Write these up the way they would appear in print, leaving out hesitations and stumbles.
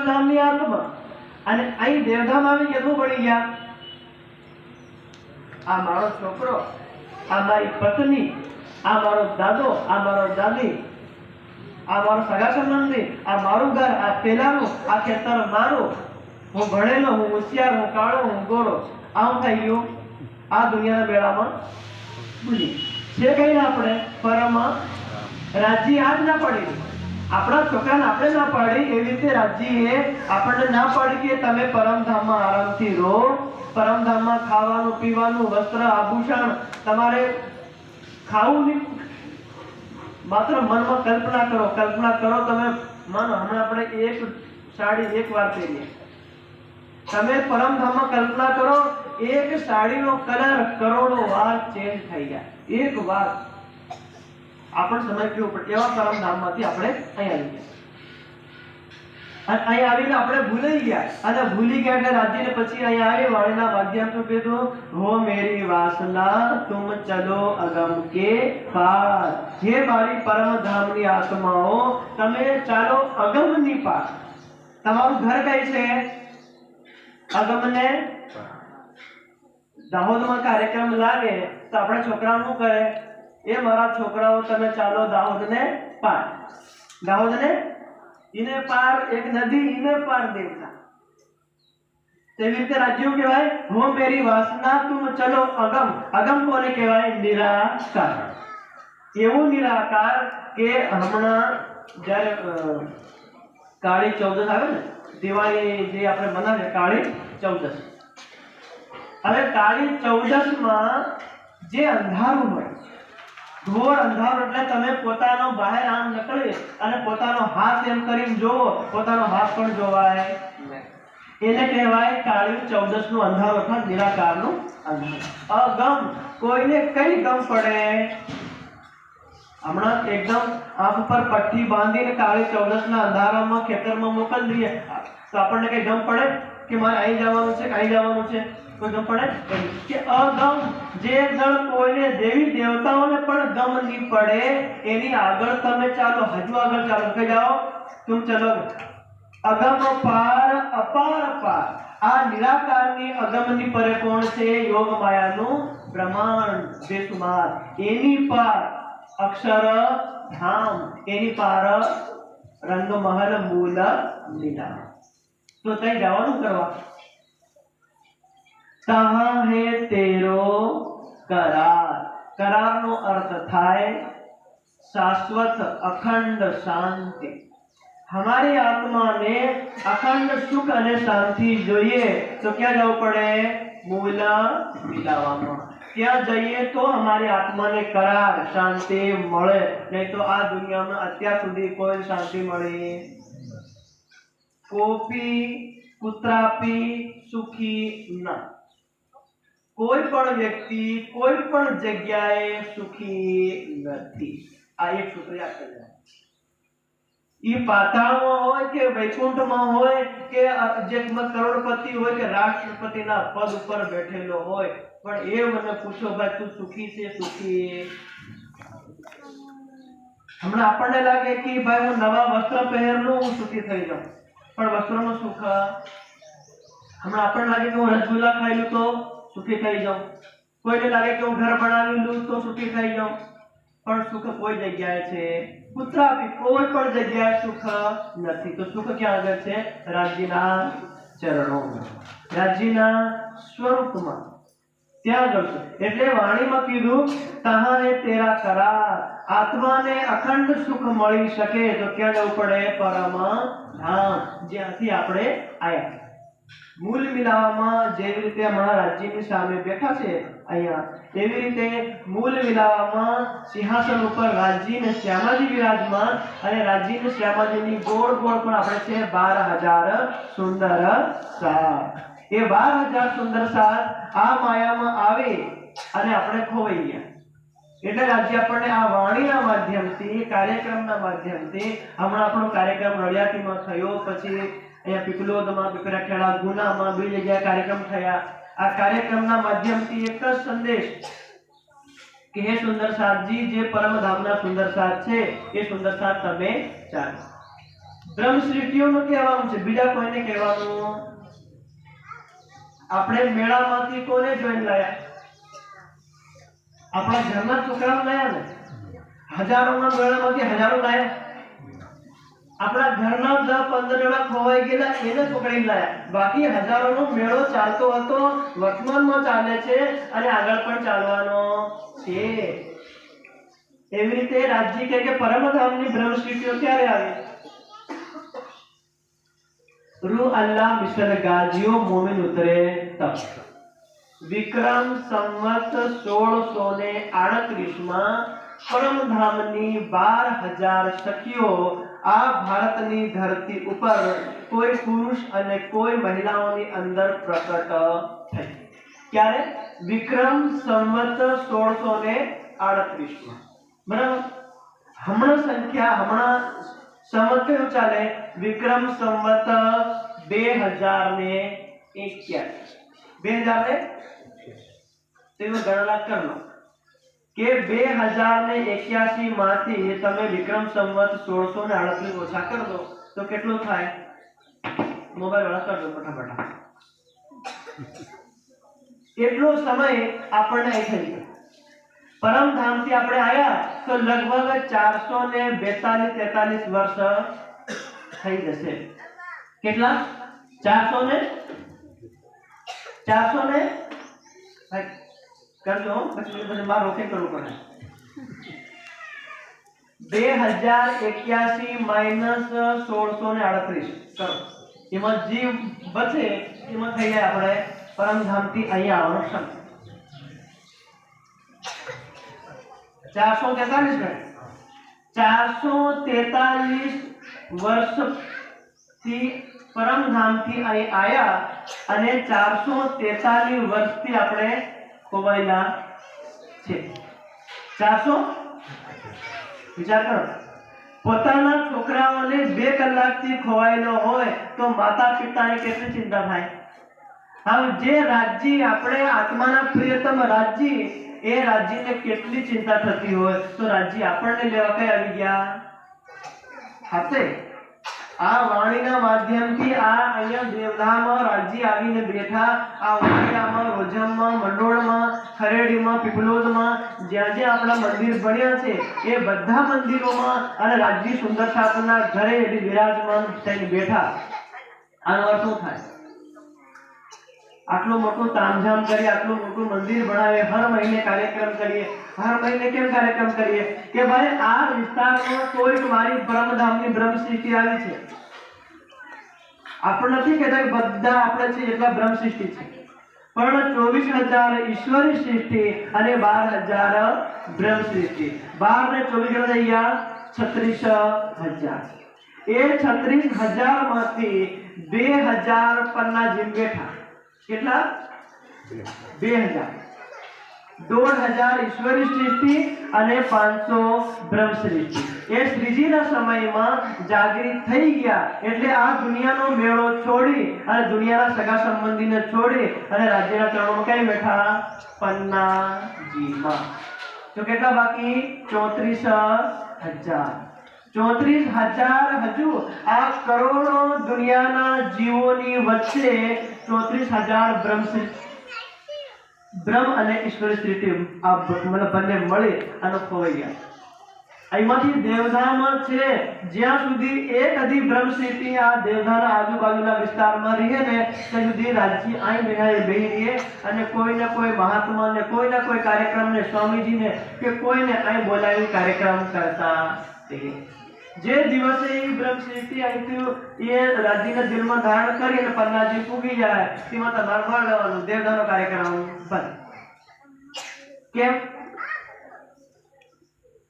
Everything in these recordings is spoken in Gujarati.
નામની આત્મા અને અહીં દેવધામ આવી કેટલું પડી ગયા? આ મારો છોકરો, આ મારી પત્ની, આ મારો દાદો, આ મારો દાદી, આ મારો સગા સંબંધી, આ મારું ઘર, આ પેલાનું, આ ખેતર મારું, હું ભણેલો, હું હોશિયાર, હું કાળો, હું ગોરો, આમ થઈ ગયું. આ દુનિયાના મેળામાં ભૂલી છે કઈ આપણે પરમ રાજી આજ ના પડી. આપણા છોકરાને આપણે ના પાડી એવી રીતે રાજીએ આપણને ના પાડી કે તમે પરમધામમાં આરામથી રહો. પરમધામમાં ખાવાનું પીવાનું વસ્ત્ર આભૂષણ તમારે ખાવું નહીં, માત્ર મનમાં કલ્પના કરો. કલ્પના કરો તમે માનો હમણાં આપણે એક સાડી એક વાર પહેરીએ, તમે પરમધામમાં કલ્પના કરો એક સાડીનો કલર કરોડો વાર ચેન્જ થઈ જાય. એક વાર આપણે સમય કેવું પડે એવા પરમધામમાંથી આપણે અહીંયા આવી ગયા. અહીંયા આવીને આપણે ભૂલી ગયા અને ભૂલી ગયા એટલે રાજીને પછી અહીંયા આવી વાણીના માધ્યમથી કીધું, હો મેરી વાસના તુમ ચલો અગમ કે પાર. હે મારી પરમધામની આત્માઓ, તમે ચાલો અગમની પાર. તમારું ઘર કઈ છે? અગમને દાહોદમાં કાર્યક્રમ લાગે તો આપણા છોકરાઓ શું કરે? એ મારા છોકરાઓ તમે ચાલો દાહોદને પાર. દાહોદને ઈને પાર એક નદી ઈને પાર દેવતા. તેવી રીતે રાજ્યો કહેવાય, હો મેરી વાસના તુમ ચલો અગમ. અગમ કોને કહેવાય? નિરાકાર. એવું નિરાકાર કે હમણાં જ્યારે કાળી ચૌદશ આવે ને, દિવાળી જે આપણે મનાવીએ કાળી ચૌદશ, હવે કાળી ચૌદશમાં જે અંધારું હોય, ઘોર અંધારું, એટલે તમે પોતાનો બહાર આમ નીકળી અને પોતાનો હાથ એમ કરીને જોવો, પોતાનો હાથ પણ જોવાય, એને કહેવાય કાળી ચૌદશનું અંધારું અથવા નિરાકારનું અંધારું. અગમ, કોઈને કઈ ગમ પડે? હમણાં એકદમ આંખ ઉપર પટ્ટી બાંધીને કાળી ચૌદશના અંધારામાં ખેતરમાં મોકલી દઈએ તો આપણને કઈ ગમ પડે કે મારે અહીં જવાનું છે, અહીં જવાનું છે? કોઈ ગમ પડે કે અગમ જે જળ કોઈને દેવી દેવતાઓને પણ ગમ નહીં પડે એની આગળ તમે ચાલો, હજુ આગળ ચાલો, કઈ જાઓ? તુમ ચલો અગમ પાર અપાર પાર. આ નિરાકારની અગમની પરે કોણ છે? યોગ માયાનું બ્રહ્માંડ બેસુમાર. એની પાર અક્ષર ધામ, એની પાર રંગમહલ મૂલ લીલા. તો તઈ જવાનું કરવા. તહાં હે તેરો કરાર. કરારનો અર્થ થાય શાશ્વત અખંડ શાંતિ. हमारी आत्मा ने अखंड सुख અને શાંતિ જોઈએ તો ક્યાં જવું પડે? મૂલ મિલાવામાં. ત્યાં જઈએ તો हमारी આત્માને કરાર શાંતિ મળે. નહીં તો આ દુનિયામાં અત્યાર સુધી કોઈ શાંતિ મળી? કોપી કુત્રાપી સુખી ન. કોઈ પણ વ્યક્તિ કોઈ પણ જગ્યાએ સુખી નથી. આ એક સૂત્ર યાદ કરજો. ઈ પાતાળમાં હોય કે વૈકુંઠમાં હોય કે જે કરોડપતિ હોય કે રાષ્ટ્રપતિના પદ ઉપર બેઠેલો હોય, પણ એ મને પૂછો ભાઈ તું સુખી છે? સુખી? હમણાં આપણને લાગે કે ભાઈ હું નવા વસ્ત્ર પહેરલું હું સુખી થઈ જાઉં, પણ વસ્ત્રનું સુખ. હમણાં આપણને લાગે કે હું રસગુલ્લા ખાઈ લઉં તો સુખી થઈ જાઉં, કોઈને લાગે કે હું ઘર બનાવી લઉં તો સુખી થઈ જાઉં, પણ સુખ કોઈ જગ્યાએ છે? કુત્રાપી કોઈ પણ જગ્યાએ સુખ નથી. તો સુખ ક્યાં આગળ છે? રાજ્યના ચરણોમાં, રાજ્યના સ્વરૂપમાં, ત્યાં આગળ છે. એટલે વાણીમાં કીધું તહાં હે તેરા કરાર. આત્માને અખંડ સુખ મળી શકે તો ક્યાં જવું પડે? પરમ ધામ, જ્યાંથી આપણે આયા. મૂલ મિલાવામાં જેવી રીતે હમણાં રાજ્યની સામે બેઠા છે અહીંયા, એવી રીતે મૂલ મિલાવામાં સિંહાસન ઉપર રાજ્ય ને શ્યામાજી વિરાજમાન, અને રાજ્ય ને શ્યામાજીની ગોળ ગોળ પણ આપણે છે 12,000 સુંદર સાપ. એ 12,000 સુંદર સાપ આ માયામાં આવે અને આપણે ખોવાઈ ગયા. એટલે રાજ્ય આપણને આ વાણીના માધ્યમથી, કાર્યક્રમના માધ્યમથી, હમણાં આપણો કાર્યક્રમ રળિયાતીમાં થયો, પછી અહીંયા પીપલોદમાં, પીપરાખેડા, ગુનામાં, બે જગ્યાએ કાર્યક્રમ થયા. આ કાર્યક્રમના માધ્યમથી એક જ સંદેશ કે હે સુંદર સાતજી, જે પરમધામના સુંદર સાત છે એ સુંદર સાત તમે ચાલો. બ્રહ્મશ્રીટીઓનું કહેવાનું છે, બીજા કોઈને કહેવાનું. આપણે મેળામાંથી કોને જોઈને લાયા? આપણા ઘરના છોકરાઓ લાયા ને. હજારોના મેળામાંથી હજારો લાયા. આપણા ઘરના 10-15 જણા ખોવાઈ ગયેલા એને પકડીને લાયા. બાકી હજારોનો મેળો ચાલતો હતો, વર્તમાનમાં ચાલે છે અને આગળ પણ ચાલવાનો છે. એવી રીતે રાજજી કહે કે પરમધામની બ્રહ્મશ્રીટીઓ ક્યારે આવી? રૂ અલ્લાહ મિસલ ગાજીઓ મોમિન ઉતરે તબ. વિક્રમ સંવત 1638 માં પરમધામની 12,000 સખીઓ આ ભારતની ધરતી ઉપર કોઈ પુરુષ અને કોઈ મહિલાઓની અંદર પ્રકટ થઈ. ક્યારે? વિક્રમ સંવત 1638 માં. બરાબર. હમણાં સંવત કયું ચાલે? વિક્રમ સંવત 2081. 2000 તેનો ગણના કરનો કે 2081 માંથી તમે વિક્રમ સંવત 1638 ઓછા કર દો તો કેટલું થાય? મોબાઈલ વાળા કર દો ફટાફટ. એટલો સમય આપણને અહીં થઈ ગયો. પરમધામથી આપણે આયા તો લગભગ 442-43 વર્ષ થઈ જશે. કેટલા? 400 ને કરજો પછી માર રોકે કરવું પડે. 2081 માઈનસ 1638 કરો. એમાં જે બચે એમાં થઈ જાય આપણે પરમધામથી અહીંયા આવવાનો સમય 443 વર્ષથી પરમધામથી અહીં આયા અને 443 વર્ષથી આપણે ખોવાયેલા છે. 400 વિચાર કરો. પોતાના છોકરાઓને 2 કલાકથી ખોવાયેલો હોય તો માતા પિતાની કેટલી ચિંતા થાય. હવે જે રાજ્ય આપણે આત્માના પ્રિયતમ રાજ્ય, એ રાજ્યને કેટલી ચિંતા થતી હોય તો રાજ્ય આપણને લેવા કઈ આવી ગયા હાથે. આ વાણીના માધ્યમથી આ અહીંયા દેવધામમાં રાજ્ય આવીને બેઠા. આ ઉમરિયામાં, રોજમમાં, મંડોળમાં, ખરેડીમાં, પીપલોદમાં જ્યાં જ્યાં આપણા મંદિર બન્યા છે એ બધા મંદિરોમાં અને રાજ્ય સુંદર સાધના ઘરે વિરાજમાન થઈને બેઠા. આનો અર્થ શું થાય? આટલું મોટું તામઝામ કરીએ, આટલું મોટું મંદિર બનાવીએ, હર મહિને કાર્યક્રમ કરીએ. હર મહિને કેમ કાર્યક્રમ કરીએ? કે ભાઈ આ વિસ્તારમાં કોઈક મારી બ્રહ્મધામની બ્રહ્મસૃષ્ટિ આવી છે. આપણે નથી કહેતા કે બધા આપણે છે એટલા બ્રહ્મસૃષ્ટિ છે, પણ 24,000 ઈશ્વરી સૃષ્ટિ અને 12,000 બ્રહ્મસૃષ્ટિ. 12 ને 24 થઈ ગયા 36,000. એ 36,000 માંથી 2,000 પરના જીવ બેઠા. કેટલા? 2,000. 1,500 ઈશ્વરી સૃષ્ટિ અને 500 બ્રહ્મ સૃષ્ટિ. એ શ્રીજીના સમયમાં જાગૃત થઈ ગયા એટલે આ દુનિયાનો મેળો છોડી અને દુનિયાના સગા સંબંધીને છોડી અને રાજ્યના ચરણોમાં કઈ બેઠા? પન્નાજીમાં. તો કેટલા બાકી? 34,000. 34,000 હજુ આ કરોડો દુનિયાના જીવોની વચ્ચે 34,000 બ્રહ્મ અને ઈશ્વરી સૃષ્ટિ આ મતલબ બંને મળે અને ખોવાઈ ગયા. અહીંમાંથી દેવધામ છે જ્યાં સુધી એક અધી બ્રહ્મ સૃષ્ટિ આ દેવધાના આજુબાજુના વિસ્તારમાં રહે ને ત્યાં સુધી રાજ્ય અહીં બેહી રહે અને કોઈને કોઈ મહાત્મા ને કોઈના કોઈ કાર્યક્રમ ને સ્વામીજીને કે કોઈને અહીં બોલાવી કાર્યક્રમ કરતા રહે. જે દિવસે એ બ્રહ્મ સૃષ્ટિ અહીંથી એ રાજ્યના દિલમાં ધારણ કરી અને પન્નાજી પૂગી જાય તેમાં તમારે મળવાનું દેવધાનો કાર્યક્રમ બંધ. કેમ?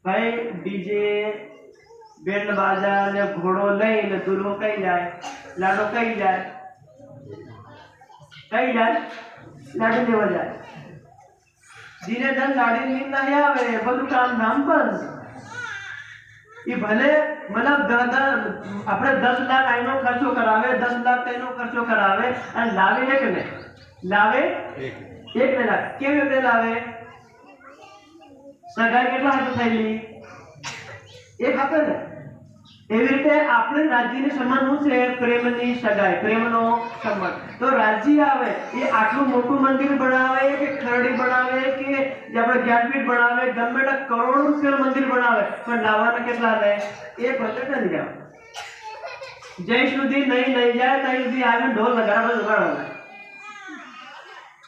ભાઈ ડીજે બેન્ડ બાજા ને ઘોડો લઈને દુલ્હો કઈ જાય? લાડો કઈ જાય? લાડુ દેવા જાય. ધીરે ધન ગાડી નીંદ નહીં આવે, બધું કામ ધામ બંધ. એ ભલે મતલબ આપણે 10 લાખ આઈનો ખર્ચો કરાવે, 10 લાખ તેનો ખર્ચો કરાવે અને લાવે એક ને લાખ. કેવી રીતે લાવે? સગાઈ કેટલા હાથે થયેલી? એક હાથે ને. એવી રીતે આપણે રાજ્યની સમાન શું છે? પ્રેમની સગાઈ, પ્રેમનો સંબંધ. તો રાજ્ય આવે એ આટલું મોટું મંદિર બનાવે કે ખરડી બનાવે કે જે આપણે જ્ઞાનપીઠ બનાવે, ગમે તે કરોડો રૂપિયાનું મંદિર બનાવે, પણ લાવવાના કેટલા લે? એક વખત જ જાવ. જય સુધી નહીં જાય ત્યાં સુધી આવીને ઢોલ નગારા બધું ઉગાડવાના.